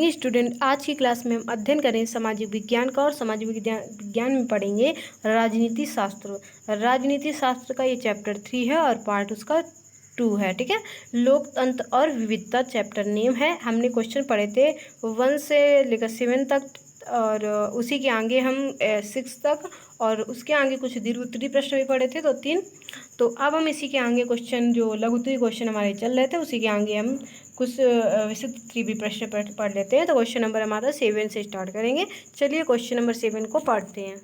Student, आज की class में हम अध्ययन करें सामाजिक विज्ञान का और सामाजिक विज्ञान में पढ़ेंगे राजनीति शास्त्र। राजनीति शास्त्र का ये चैप्टर 3 है और पार्ट उसका 2 है। ठीक है, लोकतंत्र और विविधता चैप्टर नेम है। हमने क्वेश्चन पढ़े थे 1 से लेकर 7 तक और उसी के आगे हम 6 तक और उसके आगे कुछ दीर्घ उत्तरीय प्रश्न भी पढ़े थे, तो 3। तो अब हम इसी के आगे क्वेश्चन जो लघु उत्तरीय क्वेश्चन हमारे चल रहे थे उसी के आगे हम कुछ विशुद्ध उत्तरीय भी प्रश्न पढ़ लेते हैं। तो क्वेश्चन नंबर हमारा 7 से स्टार्ट करेंगे। चलिए क्वेश्चन नंबर 7 को पढ़ते हैं।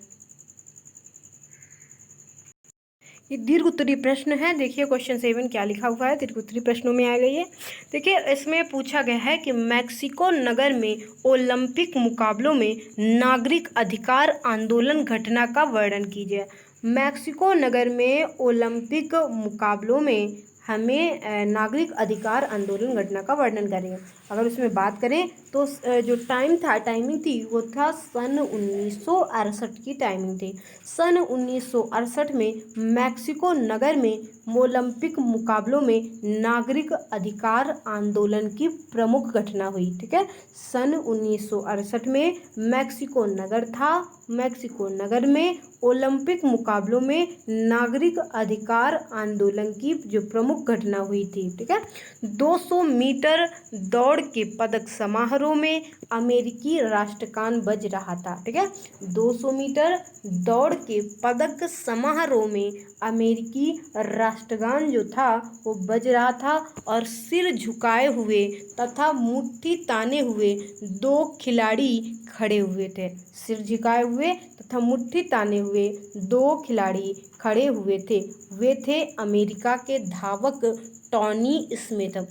ये दीर्घ उत्तरीय प्रश्न है। देखिए क्वेश्चन 7 क्या लिखा हुआ है, दीर्घ उत्तरीय प्रश्नों में आ गई है। देखिए इसमें पूछा गया है कि मैक्सिको नगर में ओलंपिक मुकाबलों में नागरिक अधिकार आंदोलन घटना का वर्णन कीजिए। मैक्सिको नगर में ओलंपिक मुकाबलों में हमें नागरिक अधिकार आंदोलन घटना का वर्णन करेंगे। अगर उसमें बात करें तो जो टाइमिंग थी वो था सन 1968 की टाइमिंग थी। सन 1968 में मैक्सिको नगर में ओलंपिक मुकाबलों में नागरिक अधिकार आंदोलन की प्रमुख घटना हुई। ठीक है, सन 1968 में मैक्सिको नगर था। मैक्सिको नगर में ओलंपिक मुकाबलों में नागरिक अधिकार आंदोलन की जो प्रमुख घटना हुई थी। ठीक है, 200 मीटर दौड़ के पदक समारोह में अमेरिकी राष्ट्रगान बज रहा था। ठीक है, 200 मीटर दौड़ के पदक समारोह में अमेरिकी राष्ट्रगान जो था वो बज रहा था और सिर झुकाए हुए तथा मुट्ठी ताने हुए 2 खिलाड़ी खड़े हुए थे। सिर झुकाए हुए तथा मुट्ठी ताने हुए 2 खिलाड़ी खड़े हुए थे। वे थे अमेरिका के धावक टॉनी स्मिथ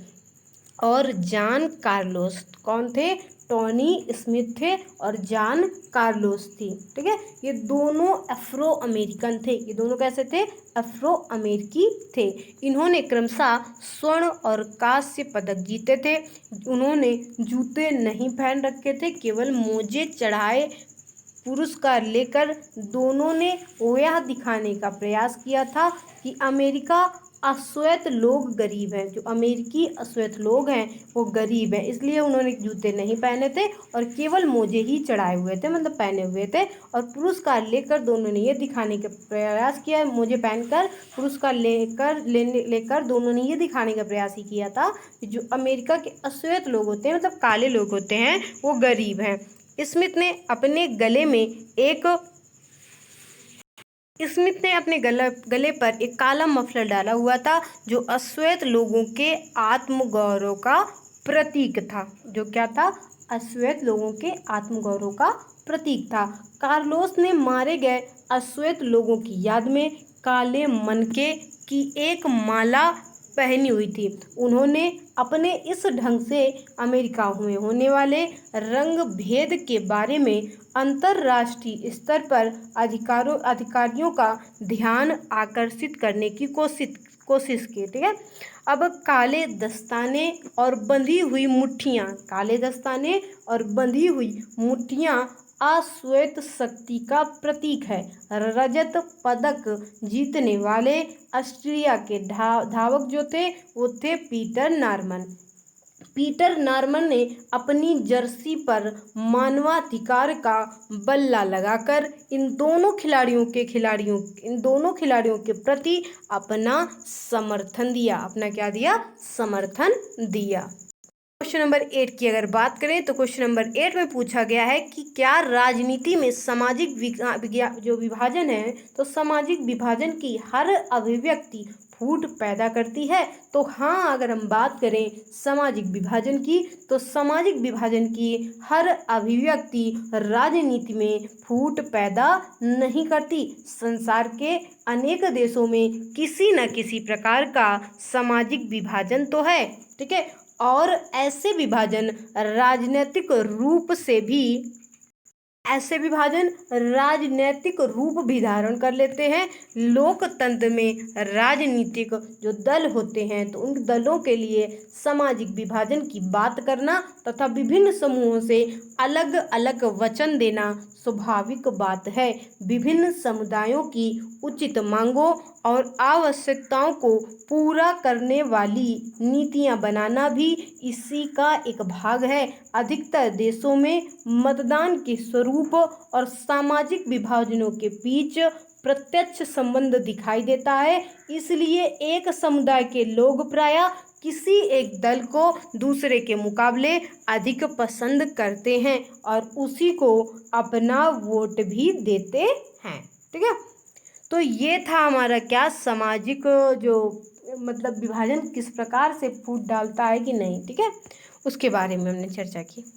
और जॉन कार्लोस। कौन थे? टॉनी स्मिथ थे और जॉन कार्लोस थी। ठीक है, ये दोनों अफ्रो अमेरिकन थे। ये दोनों कैसे थे? अफ्रो अमेरिकी थे। इन्होंने क्रमशः स्वर्ण और कांस्य पदक जीते थे। उन्होंने जूते नहीं पहन रखे थे, केवल मोजे चढ़ाए पुरस्कार लेकर दोनों ने यह दिखाने का प्रयास किया था कि अमेरिका अश्वेत लोग गरीब हैं। जो अमेरिकी अश्वेत लोग हैं वो गरीब हैं, इसलिए उन्होंने जूते नहीं पहने थे और केवल मोजे ही चढ़ाए हुए थे, मतलब पहने हुए थे। और पुरस्कार लेकर दोनों ने ये दिखाने का प्रयास किया, मोजे पहनकर पुरस्कार लेकर दोनों ने ये दिखाने का प्रयास ही किया था कि जो अमेरिका के अश्वेत लोग होते हैं, मतलब काले लोग होते हैं, वो गरीब हैं। स्मिथ ने अपने गले पर एक काला मफलर डाला हुआ था जो अश्वेत लोगों के आत्मगौरव का प्रतीक था। जो क्या था? अश्वेत लोगों के आत्मगौरव का प्रतीक था। कार्लोस ने मारे गए अश्वेत लोगों की याद में काले मनके की एक माला पहनी हुई थी। उन्होंने अपने इस ढंग से अमेरिका में होने वाले रंग भेद के बारे में अंतर्राष्ट्रीय स्तर पर अधिकारियों का ध्यान आकर्षित करने की कोशिश की। ठीक है, अब काले दस्ताने और बंधी हुई मुट्ठियां अश्वेत शक्ति का प्रतीक है। रजत पदक जीतने वाले ऑस्ट्रिया के धावक जो थे वो थे पीटर नॉर्मन ने अपनी जर्सी पर मानवाधिकार का बल्ला लगाकर इन दोनों खिलाड़ियों के प्रति अपना समर्थन दिया। अपना क्या दिया? समर्थन दिया। क्वेश्चन नंबर 8 की अगर बात करें तो क्वेश्चन नंबर 8 में पूछा गया है कि क्या राजनीति में सामाजिक जो विभाजन है, तो सामाजिक विभाजन की हर अभिव्यक्ति फूट पैदा करती है। तो हाँ, अगर हम बात करें सामाजिक विभाजन की, तो सामाजिक विभाजन की हर अभिव्यक्ति राजनीति में फूट पैदा नहीं करती। संसार के अनेक देशों में किसी न किसी प्रकार का सामाजिक विभाजन तो है। ठीक है, और ऐसे विभाजन राजनीतिक रूप भी धारण कर लेते हैं। लोकतंत्र में राजनीतिक जो दल होते हैं तो उन दलों के लिए सामाजिक विभाजन की बात करना तथा विभिन्न समूहों से अलग अलग वचन देना स्वाभाविक बात है। विभिन्न समुदायों की उचित मांगों और आवश्यकताओं को पूरा करने वाली नीतियां बनाना भी इसी का एक भाग है। अधिकतर देशों में मतदान के स्वरूप और सामाजिक विभाजनों के बीच प्रत्यक्ष संबंध दिखाई देता है। इसलिए एक समुदाय के लोग प्रायः किसी एक दल को दूसरे के मुकाबले अधिक पसंद करते हैं और उसी को अपना वोट भी देते हैं। ठीक है, तो ये था हमारा क्या सामाजिक जो मतलब विभाजन किस प्रकार से फूट डालता है कि नहीं। ठीक है, उसके बारे में हमने चर्चा की।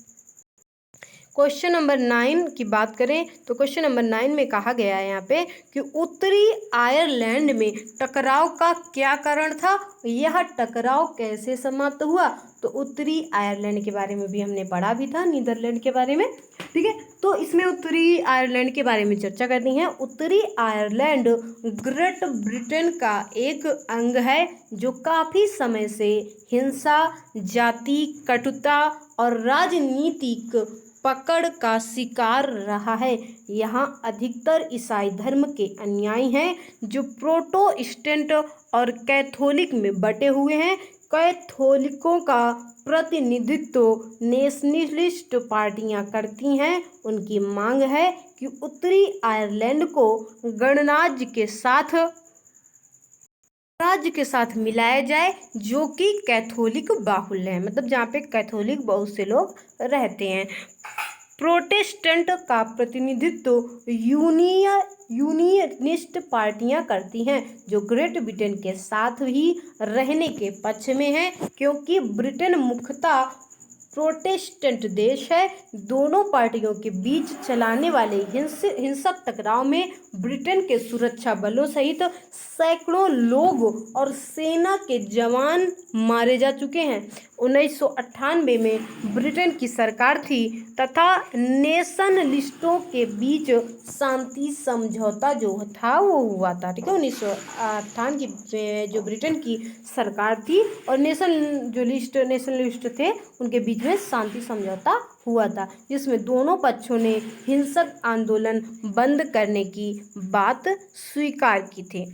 क्वेश्चन नंबर 9 की बात करें तो क्वेश्चन नंबर 9 में कहा गया है यहाँ पे कि उत्तरी आयरलैंड में टकराव का क्या कारण था, यह टकराव कैसे समाप्त हुआ। तो उत्तरी आयरलैंड के बारे में भी हमने पढ़ा भी था, नीदरलैंड के बारे में। ठीक है, तो इसमें उत्तरी आयरलैंड के बारे में चर्चा करनी है। उत्तरी आयरलैंड ग्रेट ब्रिटेन का एक अंग है जो काफ़ी समय से हिंसा, जाति कटुता और राजनीतिक पकड़ का शिकार रहा है। यहाँ अधिकतर ईसाई धर्म के अनुयायी हैं जो प्रोटेस्टेंट और कैथोलिक में बटे हुए हैं। कैथोलिकों का प्रतिनिधित्व नेशनलिस्ट पार्टियां करती हैं। उनकी मांग है कि उत्तरी आयरलैंड को गणराज्य के साथ मिलाया जाए जो कि कैथोलिक बाहुल्य है, मतलब जहाँ पे कैथोलिक बहुत से लोग रहते हैं। प्रोटेस्टेंट का प्रतिनिधित्व यूनियनिस्ट पार्टियां करती हैं जो ग्रेट ब्रिटेन के साथ ही रहने के पक्ष में है, क्योंकि ब्रिटेन मुख्यतः प्रोटेस्टेंट देश है। दोनों पार्टियों के बीच चलाने वाले हिंसक टकराव में ब्रिटेन के सुरक्षा बलों सहित सैकड़ों लोग और सेना के जवान मारे जा चुके हैं। 1998 में ब्रिटेन की सरकार थी तथा नेशनलिस्टों के बीच शांति समझौता जो था वो हुआ था। ठीक है, 1998 की जो ब्रिटेन की सरकार थी और नेशनलिस्ट थे उनके बीच में शांति समझौता हुआ था, जिसमें दोनों पक्षों ने हिंसक आंदोलन बंद करने की बात स्वीकार की थी।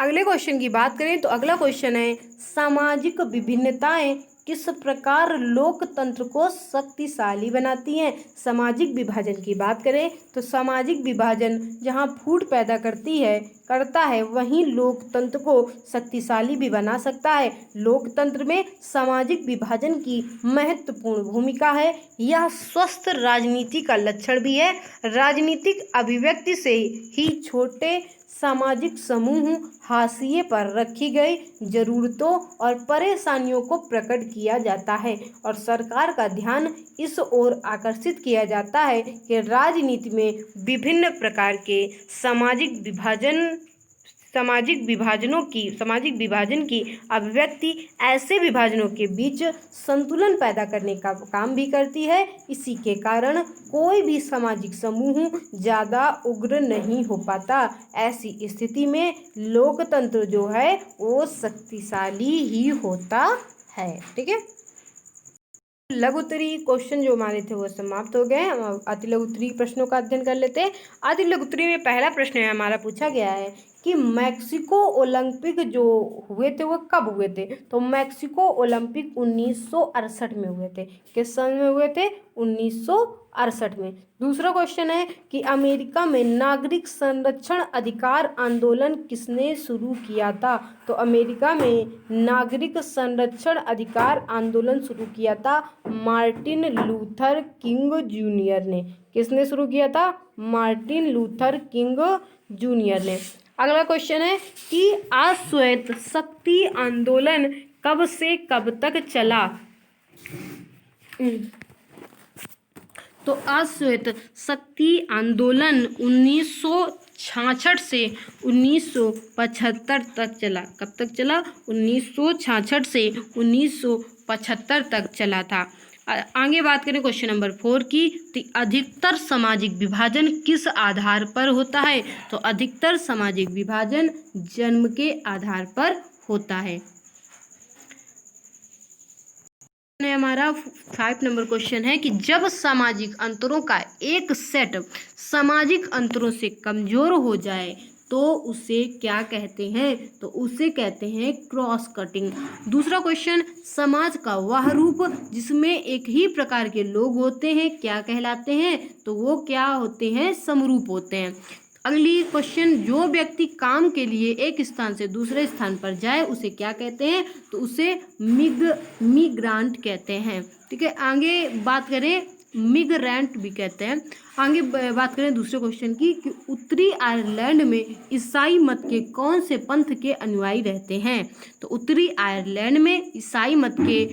अगले क्वेश्चन की बात करें तो अगला क्वेश्चन है सामाजिक विभिन्नताएं किस प्रकार लोकतंत्र को शक्तिशाली बनाती हैं। सामाजिक विभाजन की बात करें तो सामाजिक विभाजन जहां फूट पैदा करता है वहीं लोकतंत्र को शक्तिशाली भी बना सकता है। लोकतंत्र में सामाजिक विभाजन की महत्वपूर्ण भूमिका है। यह स्वस्थ राजनीति का लक्षण भी है। राजनीतिक अभिव्यक्ति से ही छोटे सामाजिक समूह हाशिए पर रखी गई जरूरतों और परेशानियों को प्रकट किया जाता है और सरकार का ध्यान इस ओर आकर्षित किया जाता है कि राजनीति में विभिन्न प्रकार के सामाजिक विभाजन की अभिव्यक्ति ऐसे विभाजनों के बीच संतुलन पैदा करने का काम भी करती है। इसी के कारण कोई भी सामाजिक समूह ज़्यादा उग्र नहीं हो पाता। ऐसी स्थिति में लोकतंत्र जो है वो शक्तिशाली ही होता है। ठीक है, लघु उत्तरी क्वेश्चन जो हमारे थे वो समाप्त हो गए। हम अति लघु उत्तरी प्रश्नों का अध्ययन कर लेते हैं। अति लघु उत्तरी में पहला प्रश्न है हमारा पूछा गया है कि मैक्सिको ओलंपिक जो हुए थे वो कब हुए थे। तो मैक्सिको ओलंपिक 1968 में हुए थे। किस सन में हुए थे? 1968 में। दूसरा क्वेश्चन है कि अमेरिका में नागरिक संरक्षण अधिकार आंदोलन किसने शुरू किया था। तो अमेरिका में नागरिक संरक्षण अधिकार आंदोलन शुरू किया था मार्टिन लूथर किंग जूनियर ने। किसने शुरू किया था? मार्टिन लूथर किंग जूनियर ने। अगला क्वेश्चन है कि अश्वेत शक्ति आंदोलन कब से कब तक चला। तो अश्वेत शक्ति आंदोलन 1966 से 1975 तक चला। कब तक चला? 1966 से 1975 तक चला था। आगे बात करें क्वेश्चन नंबर 4 की, तो अधिकतर सामाजिक विभाजन किस आधार पर होता है। तो अधिकतर सामाजिक विभाजन जन्म के आधार पर होता है। हमारा 5 नंबर क्वेश्चन है कि जब सामाजिक अंतरों का एक सेट सामाजिक अंतरों से कमजोर हो जाए तो उसे क्या कहते हैं? तो उसे कहते हैं क्रॉस कटिंग। दूसरा क्वेश्चन, समाज का वह रूप जिसमें एक ही प्रकार के लोग होते हैं क्या कहलाते हैं? तो वो क्या होते हैं? समरूप होते हैं। अगली क्वेश्चन, जो व्यक्ति काम के लिए एक स्थान से दूसरे स्थान पर जाए उसे क्या कहते हैं? तो उसे मिग्रांट कहते हैं। ठीक है, आगे बात करें, मिग्रेंट भी कहते हैं। आगे बात करें दूसरे क्वेश्चन की कि उत्तरी आयरलैंड में ईसाई मत के कौन से पंथ के अनुयायी रहते हैं? तो उत्तरी आयरलैंड में ईसाई मत के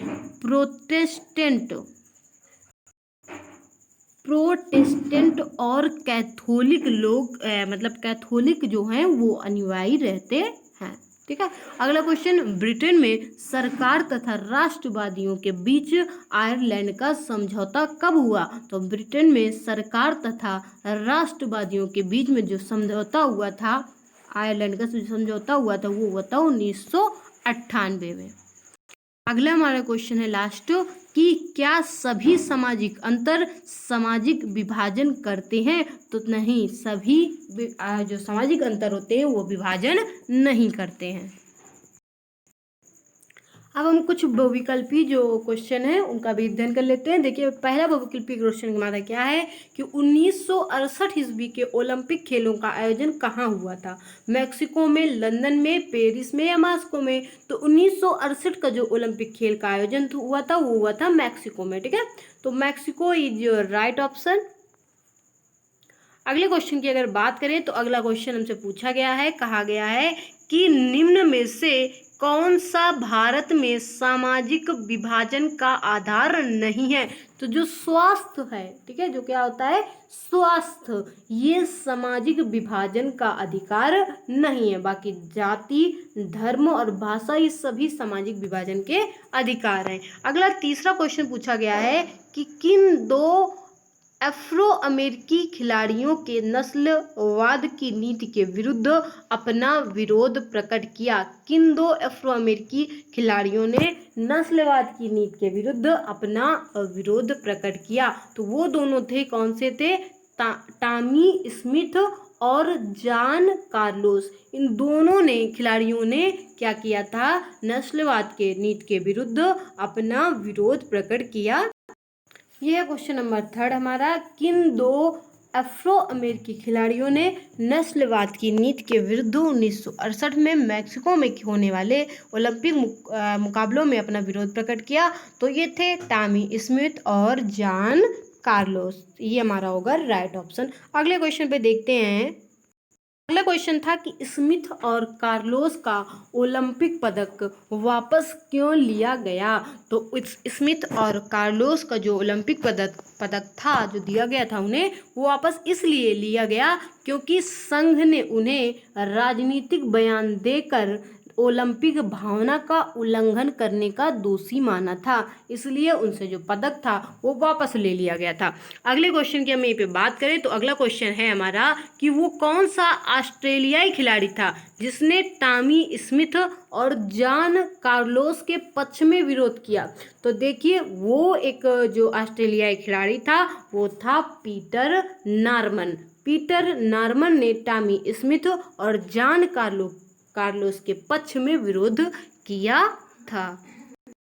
प्रोटेस्टेंट और कैथोलिक लोग मतलब कैथोलिक जो हैं वो अनुयायी रहते हैं। ठीक है, अगला क्वेश्चन, ब्रिटेन में सरकार तथा राष्ट्रवादियों के बीच आयरलैंड का समझौता कब हुआ? तो ब्रिटेन में सरकार तथा राष्ट्रवादियों के बीच में जो समझौता हुआ था, आयरलैंड का जो समझौता हुआ था वो हुआ था 1998 में। अगला हमारा क्वेश्चन है लास्ट कि क्या सभी सामाजिक अंतर सामाजिक विभाजन करते हैं? तो नहीं, सभी जो सामाजिक अंतर होते हैं वो विभाजन नहीं करते हैं। अब हम कुछ बहुविकल्पी जो क्वेश्चन है उनका भी अध्ययन कर लेते हैं। देखिए, पहला बहुविकल्पी क्वेश्चन हमारा क्या है कि 1968 ईस्वी के ओलंपिक खेलों का आयोजन कहाँ हुआ था? मैक्सिको में, लंदन में, पेरिस में या मॉस्को में? तो 1968 का जो ओलंपिक खेल का आयोजन हुआ था वो हुआ था मैक्सिको में। ठीक है, तो Mexico is your right option. अगले क्वेश्चन की अगर बात करें तो अगला क्वेश्चन हमसे पूछा गया है, कहा गया है कि निम्न में से कौन सा भारत में सामाजिक विभाजन का आधार नहीं है? तो जो स्वास्थ्य है, ठीक है, जो क्या होता है? स्वास्थ्य, ये सामाजिक विभाजन का अधिकार नहीं है। बाकी जाति, धर्म और भाषा ये सभी सामाजिक विभाजन के अधिकार हैं। अगला तीसरा क्वेश्चन पूछा गया है कि किन दो अफ्रो अमेरिकी खिलाड़ियों के नस्लवाद की नीति के विरुद्ध अपना विरोध प्रकट किया? किन दो अफ्रो अमेरिकी खिलाड़ियों ने नस्लवाद की नीति के विरुद्ध अपना विरोध प्रकट किया? तो वो दोनों थे, कौन से थे? टॉमी स्मिथ और जॉन कार्लोस। इन दोनों ने खिलाड़ियों ने क्या किया था? नस्लवाद के नीति के विरुद्ध अपना विरोध प्रकट किया। यह है क्वेश्चन नंबर 3 हमारा, किन दो अफ्रो अमेरिकी खिलाड़ियों ने नस्लवाद की नीति के विरुद्ध 1968 में मैक्सिको में होने वाले ओलंपिक मुकाबलों में अपना विरोध प्रकट किया? तो ये थे टॉमी स्मिथ और जॉन कार्लोस। ये हमारा होगा राइट ऑप्शन। अगले क्वेश्चन पे देखते हैं। अगला क्वेश्चन था कि स्मिथ और कार्लोस का ओलंपिक पदक वापस क्यों लिया गया? तो स्मिथ और कार्लोस का जो ओलंपिक पदक था, जो दिया गया था उन्हें, वो वापस इसलिए लिया गया क्योंकि संघ ने उन्हें राजनीतिक बयान देकर ओलंपिक भावना का उल्लंघन करने का दोषी माना था, इसलिए उनसे जो पदक था वो वापस ले लिया गया था। अगले क्वेश्चन की हम यहीं पे बात करें तो अगला क्वेश्चन है हमारा कि वो कौन सा ऑस्ट्रेलियाई खिलाड़ी था जिसने टॉमी स्मिथ और जॉन कार्लोस के पक्ष में विरोध किया? तो देखिए, वो एक जो ऑस्ट्रेलियाई खिलाड़ी था वो था पीटर नॉर्मन। पीटर नॉर्मन ने टॉमी स्मिथ और जॉन कार्लोस के पक्ष में विरोध किया था।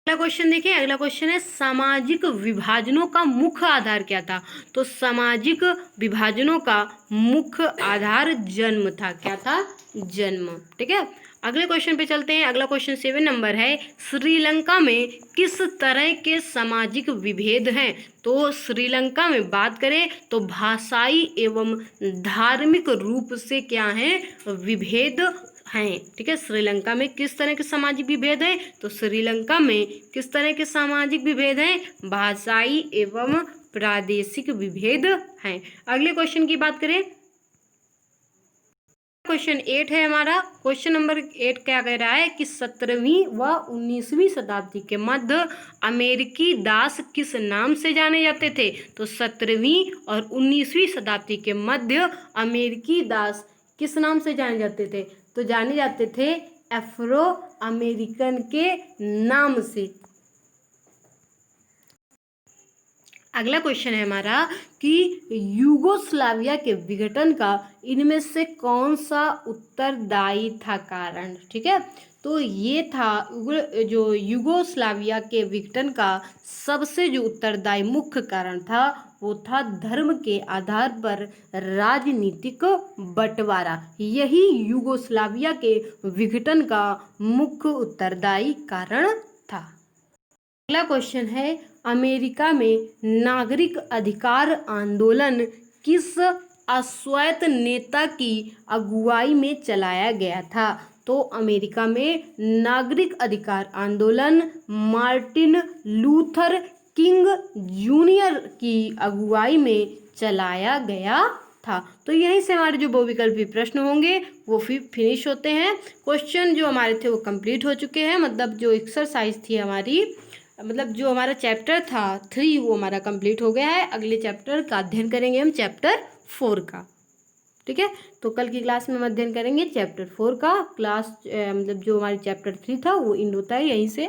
अगला क्वेश्चन देखिए, अगला क्वेश्चन है सामाजिक विभाजनों का मुख्य आधार क्या था? तो सामाजिक विभाजनों का मुख्य आधार जन्म था। क्या था? जन्म। ठीक है, अगले क्वेश्चन पे चलते हैं। अगला क्वेश्चन 7 नंबर है, श्रीलंका में किस तरह के सामाजिक विभेद हैं? तो श्रीलंका में बात करें तो भाषाई एवं धार्मिक रूप से क्या है? विभेद हैं। ठीक है, श्रीलंका में किस तरह के सामाजिक विभेद हैं? तो श्रीलंका में किस तरह के सामाजिक विभेद हैं? भाषाई एवं प्रादेशिक विभेद हैं। अगले क्वेश्चन की बात करें, क्वेश्चन 8 है हमारा। क्वेश्चन नंबर 8 क्या कह रहा है कि 17वीं व 19वीं शताब्दी के मध्य अमेरिकी दास किस नाम से जाने जाते थे? तो 17वीं और 19वीं शताब्दी के मध्य अमेरिकी दास किस नाम से जाने जाते थे? तो जाने जाते थे अफ्रो अमेरिकन के नाम से। अगला क्वेश्चन है हमारा कि यूगोस्लाविया के विघटन का इनमें से कौन सा उत्तरदायी था कारण। ठीक है, तो ये था जो यूगोस्लाविया के विघटन का सबसे जो उत्तरदायी मुख्य कारण था वो था धर्म के आधार पर राजनीतिक बंटवारा। यही यूगोस्लाविया के विघटन का मुख्य उत्तरदायी कारण था। अगला क्वेश्चन है अमेरिका में नागरिक अधिकार आंदोलन किस अश्वेत नेता की अगुवाई में चलाया गया था। तो अमेरिका में नागरिक अधिकार आंदोलन मार्टिन लूथर किंग जूनियर की अगुवाई में चलाया गया था। तो यहीं से हमारे जो बहुविकल्पी प्रश्न होंगे वो फिनिश होते हैं। क्वेश्चन जो हमारे थे वो कंप्लीट हो चुके हैं, मतलब जो एक्सरसाइज थी हमारी, मतलब जो हमारा चैप्टर था 3 वो हमारा कंप्लीट हो गया है। अगले चैप्टर का अध्ययन करेंगे हम चैप्टर 4 का। ठीक है, तो कल की क्लास में हम अध्ययन करेंगे चैप्टर 4 का। क्लास मतलब जो हमारी चैप्टर 3 था वो एंड होता है यहीं से।